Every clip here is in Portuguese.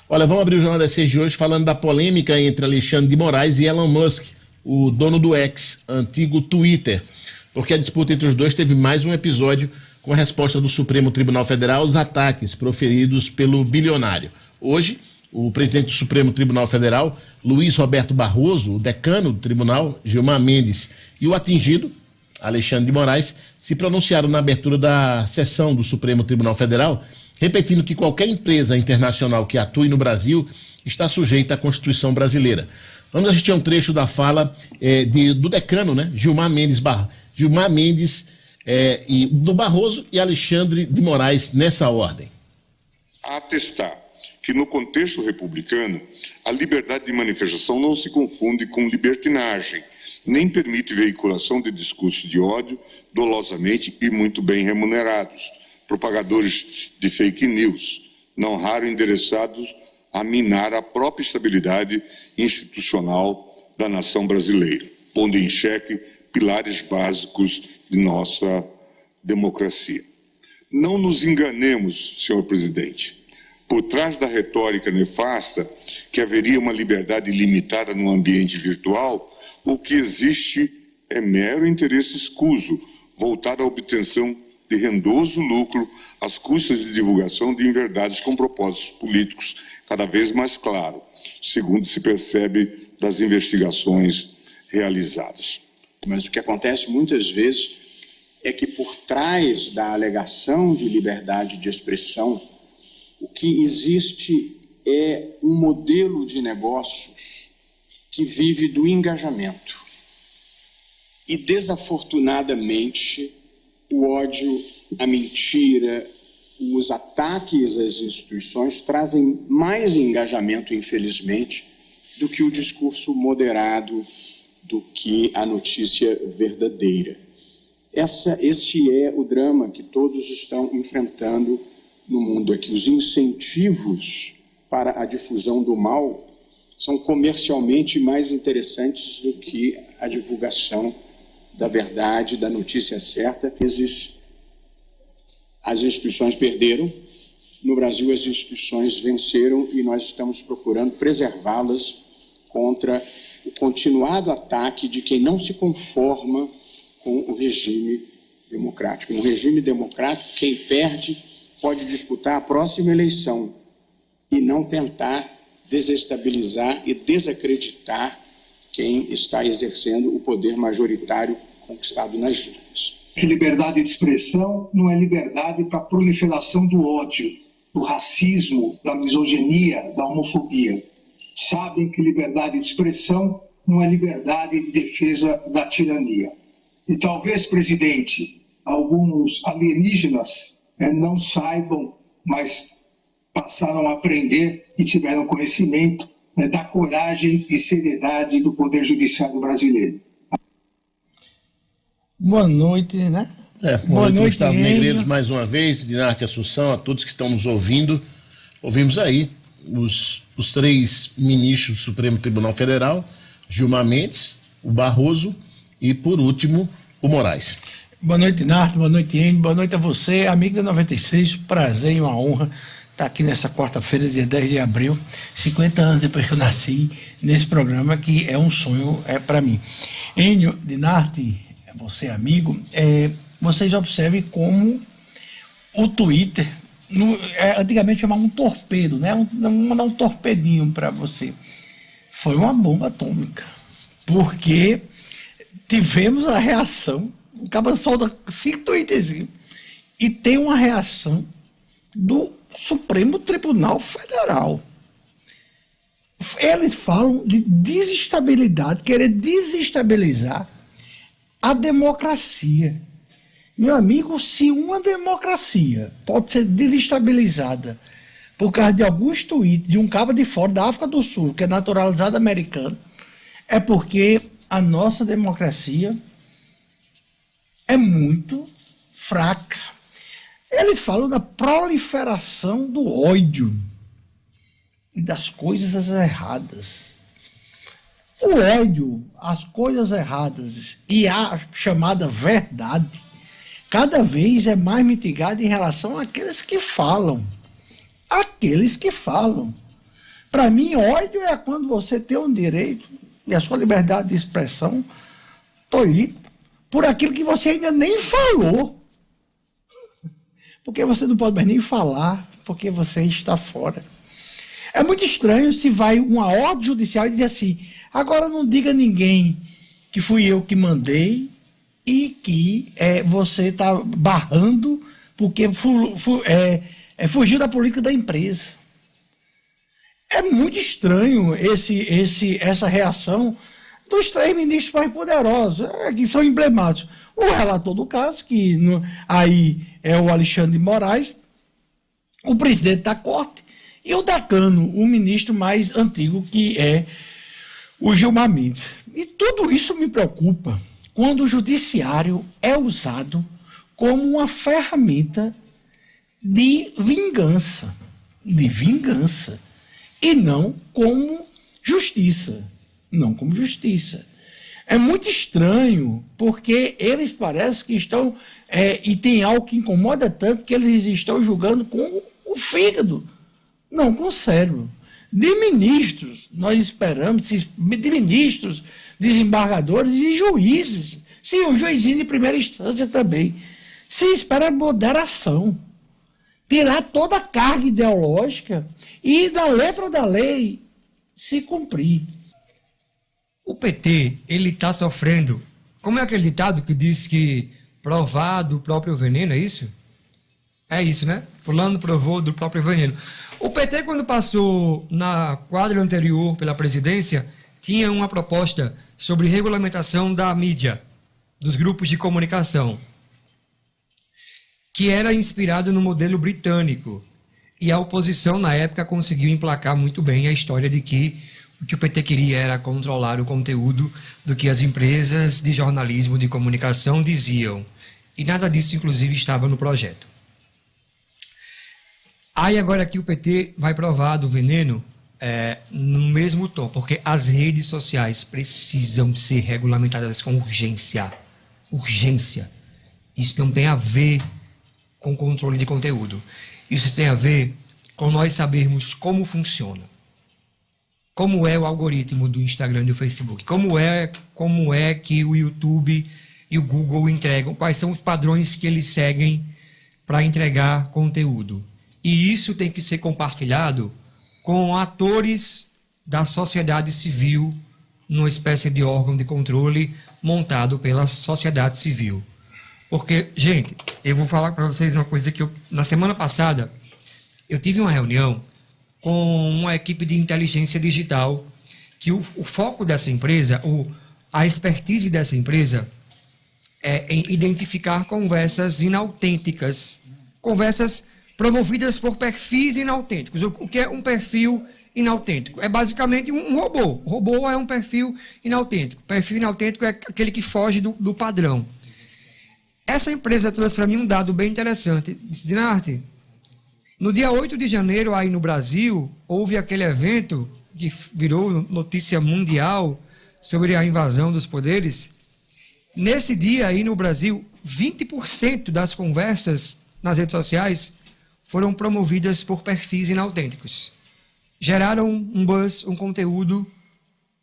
Olha, vamos abrir o Jornal da CG de hoje falando da polêmica entre Alexandre de Moraes e Elon Musk, o dono do X, antigo Twitter, porque a disputa entre os dois teve mais um episódio com a resposta do Supremo Tribunal Federal aos ataques proferidos pelo bilionário. Hoje, o presidente do Supremo Tribunal Federal, Luiz Roberto Barroso, o decano do tribunal, Gilmar Mendes, e o atingido, Alexandre de Moraes, se pronunciaram na abertura da sessão do Supremo Tribunal Federal, repetindo que qualquer empresa internacional que atue no Brasil está sujeita à Constituição brasileira. Vamos assistir a um trecho da fala do decano, né, Gilmar Mendes, e do Barroso e Alexandre de Moraes nessa ordem. A atestar que no contexto republicano a liberdade de manifestação não se confunde com libertinagem, nem permite veiculação de discursos de ódio dolosamente e muito bem remunerados, propagadores de fake news, não raro endereçados a minar a própria estabilidade institucional da nação brasileira, pondo em xeque pilares básicos de nossa democracia. Não nos enganemos, senhor presidente. Por trás da retórica nefasta que haveria uma liberdade limitada no ambiente virtual, o que existe é mero interesse escuso, voltado à obtenção de rendoso lucro às custas de divulgação de inverdades com propósitos políticos cada vez mais claros, segundo se percebe das investigações realizadas. Mas o que acontece muitas vezes é que por trás da alegação de liberdade de expressão, o que existe é um modelo de negócios que vive do engajamento. E, desafortunadamente, o ódio, a mentira, os ataques às instituições trazem mais engajamento, infelizmente, do que o discurso moderado, do que a notícia verdadeira. Esse é o drama que todos estão enfrentando no mundo, é que os incentivos para a difusão do mal são comercialmente mais interessantes do que a divulgação da verdade, da notícia certa. As instituições perderam, no Brasil as instituições venceram e nós estamos procurando preservá-las contra o continuado ataque de quem não se conforma com o regime democrático. No regime democrático, quem perde pode disputar a próxima eleição e não tentar desestabilizar e desacreditar quem está exercendo o poder majoritário conquistado nas urnas. Que liberdade de expressão não é liberdade para a proliferação do ódio, do racismo, da misoginia, da homofobia. Sabem que liberdade de expressão não é liberdade de defesa da tirania. E talvez, presidente, alguns alienígenas não saibam, mas passaram a aprender e tiveram conhecimento da coragem e seriedade do Poder Judiciário brasileiro. Boa noite, né? Boa noite, Gustavo Negreiros, mais uma vez, Dinarte Assunção, a todos que estão nos ouvindo. Ouvimos aí os três ministros do Supremo Tribunal Federal, Gilmar Mendes, o Barroso e, por último, o Moraes. Boa noite, Dinarte, boa noite, Enio, boa noite a você, amigo da 96, prazer e uma honra estar aqui nessa quarta-feira, dia 10 de abril, 50 anos depois que eu nasci, nesse programa que é um sonho para mim. Enio, Dinarte, você amigo, vocês observem como o Twitter, antigamente chamava um torpedo, né? Vamos mandar um torpedinho para você. Foi uma bomba atômica, porque tivemos a reação, o cara solta 5 tweets e tem uma reação do Supremo Tribunal Federal. Eles falam de desestabilidade, querer desestabilizar a democracia. Meu amigo, se uma democracia pode ser desestabilizada por causa de alguns tweets de um cabo de fora da África do Sul, que é naturalizado americano, é porque a nossa democracia é muito fraca. Eles falam da proliferação do ódio e das coisas erradas. O ódio, as coisas erradas e a chamada verdade, cada vez é mais mitigada em relação àqueles que falam. Aqueles que falam. Para mim, ódio é quando você tem um direito e a sua liberdade de expressão tolhida por aquilo que você ainda nem falou. Porque você não pode mais nem falar, porque você está fora. É muito estranho se vai uma ordem judicial e diz assim, agora não diga a ninguém que fui eu que mandei e que você está barrando porque fugiu da política da empresa. É muito estranho essa reação dos 3 ministros mais poderosos, que são emblemáticos. O relator do caso, que aí é o Alexandre de Moraes, o presidente da corte, e o decano, o ministro mais antigo, que é o Gilmar Mendes. E tudo isso me preocupa quando o judiciário é usado como uma ferramenta de vingança, e não como justiça. É muito estranho, porque eles parecem que estão, e tem algo que incomoda tanto, que eles estão julgando com o fígado, não com o cérebro. De ministros, nós esperamos, de ministros, desembargadores e juízes, sim, o juizinho de primeira instância também, se espera moderação, tirar toda a carga ideológica e da letra da lei se cumprir. O PT, ele está sofrendo, como é aquele ditado que diz que provar do próprio veneno, é isso? É isso, né? Fulano provou do próprio veneno. O PT, quando passou na quadra anterior pela presidência, tinha uma proposta sobre regulamentação da mídia, dos grupos de comunicação, que era inspirado no modelo britânico. E a oposição, na época, conseguiu emplacar muito bem a história de que o que o PT queria era controlar o conteúdo do que as empresas de jornalismo, de comunicação diziam. E nada disso, inclusive, estava no projeto. Aí agora aqui o PT vai provar do veneno no mesmo tom, porque as redes sociais precisam ser regulamentadas com urgência. Urgência. Isso não tem a ver com controle de conteúdo. Isso tem a ver com nós sabermos como funciona. Como é o algoritmo do Instagram e do Facebook? Como é que o YouTube e o Google entregam? Quais são os padrões que eles seguem para entregar conteúdo? E isso tem que ser compartilhado com atores da sociedade civil, numa espécie de órgão de controle montado pela sociedade civil. Porque, gente, eu vou falar para vocês uma coisa que na semana passada eu tive uma reunião com uma equipe de inteligência digital, que o foco dessa empresa, a expertise dessa empresa é em identificar conversas inautênticas, conversas promovidas por perfis inautênticos. O que é um perfil inautêntico? É basicamente um robô. O robô é um perfil inautêntico. O perfil inautêntico é aquele que foge do padrão. Essa empresa trouxe para mim um dado bem interessante. Disse, Dinarte, no dia 8 de janeiro, aí no Brasil, houve aquele evento que virou notícia mundial sobre a invasão dos poderes. Nesse dia aí no Brasil, 20% das conversas nas redes sociais foram promovidas por perfis inautênticos. Geraram um buzz, um conteúdo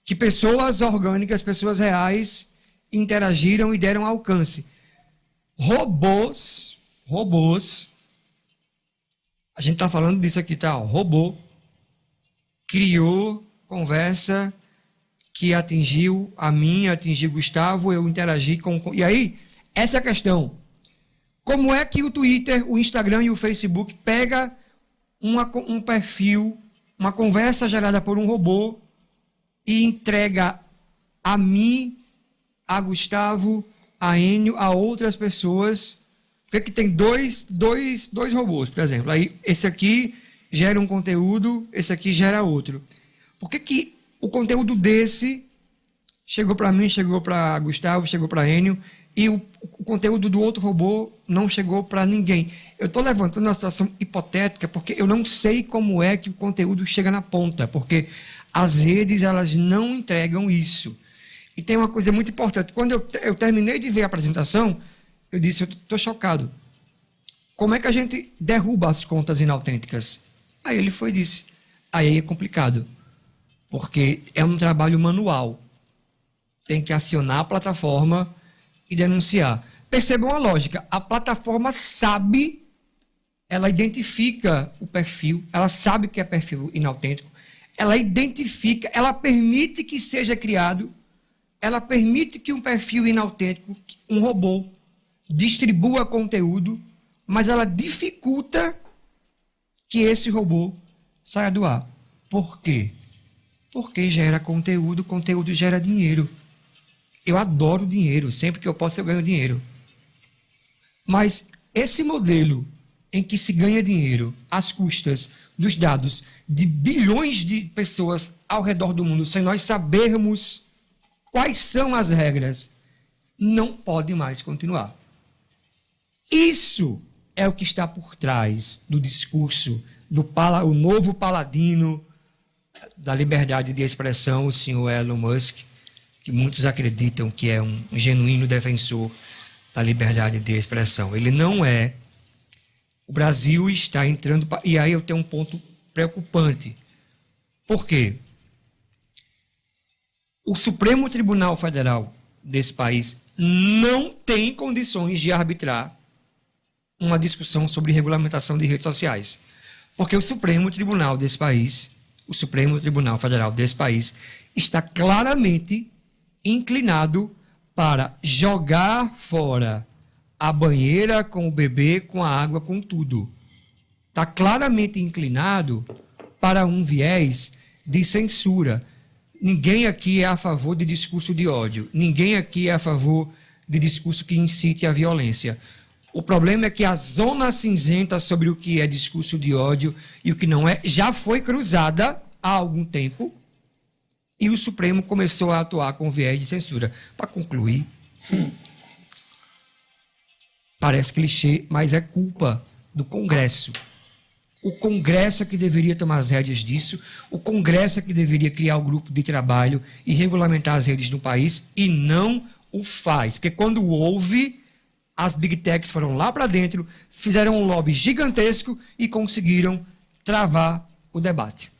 que pessoas orgânicas, pessoas reais, interagiram e deram alcance. Robôs, a gente está falando disso aqui, tá? Robô criou conversa que atingiu a mim, atingiu o Gustavo, eu interagi com... E aí, essa é a questão. Como é que o Twitter, o Instagram e o Facebook pega um perfil, uma conversa gerada por um robô e entrega a mim, a Gustavo, a Enio, a outras pessoas? Porque tem dois robôs, por exemplo. Aí esse aqui gera um conteúdo, esse aqui gera outro. Por que o conteúdo desse chegou para mim, chegou para Gustavo, chegou para Enio, e o conteúdo do outro robô não chegou para ninguém? Eu estou levantando uma situação hipotética porque eu não sei como é que o conteúdo chega na ponta, porque as redes elas não entregam isso. E tem uma coisa muito importante. Quando eu terminei de ver a apresentação, eu disse, eu estou chocado. Como é que a gente derruba as contas inautênticas? Aí ele foi e disse, Aí é complicado, porque é um trabalho manual. Tem que acionar a plataforma e denunciar. Percebam a lógica. A plataforma sabe, ela identifica o perfil, ela sabe que é perfil inautêntico, ela identifica, ela permite que seja criado, ela permite que um perfil inautêntico, um robô, distribua conteúdo, mas ela dificulta que esse robô saia do ar. Por quê? Porque gera conteúdo, conteúdo gera dinheiro. Eu adoro dinheiro, sempre que eu posso eu ganho dinheiro. Mas esse modelo em que se ganha dinheiro às custas dos dados de bilhões de pessoas ao redor do mundo, sem nós sabermos quais são as regras, não pode mais continuar. Isso é o que está por trás do discurso o novo paladino da liberdade de expressão, o senhor Elon Musk, que muitos acreditam que é um genuíno defensor da liberdade de expressão. Ele não é. O Brasil está entrando... E aí eu tenho um ponto preocupante. Por quê? O Supremo Tribunal Federal desse país não tem condições de arbitrar uma discussão sobre regulamentação de redes sociais. Porque o Supremo Tribunal desse país, o Supremo Tribunal Federal desse país, está claramente inclinado para jogar fora a banheira com o bebê, com a água, com tudo. Está claramente inclinado para um viés de censura. Ninguém aqui é a favor de discurso de ódio. Ninguém aqui é a favor de discurso que incite a violência. O problema é que a zona cinzenta sobre o que é discurso de ódio e o que não é já foi cruzada há algum tempo e o Supremo começou a atuar com viés de censura. Para concluir, parece clichê, mas é culpa do Congresso. O Congresso é que deveria tomar as rédeas disso, o Congresso é que deveria criar o grupo de trabalho e regulamentar as redes no país e não o faz. Porque quando houve... As Big Techs foram lá para dentro, fizeram um lobby gigantesco e conseguiram travar o debate.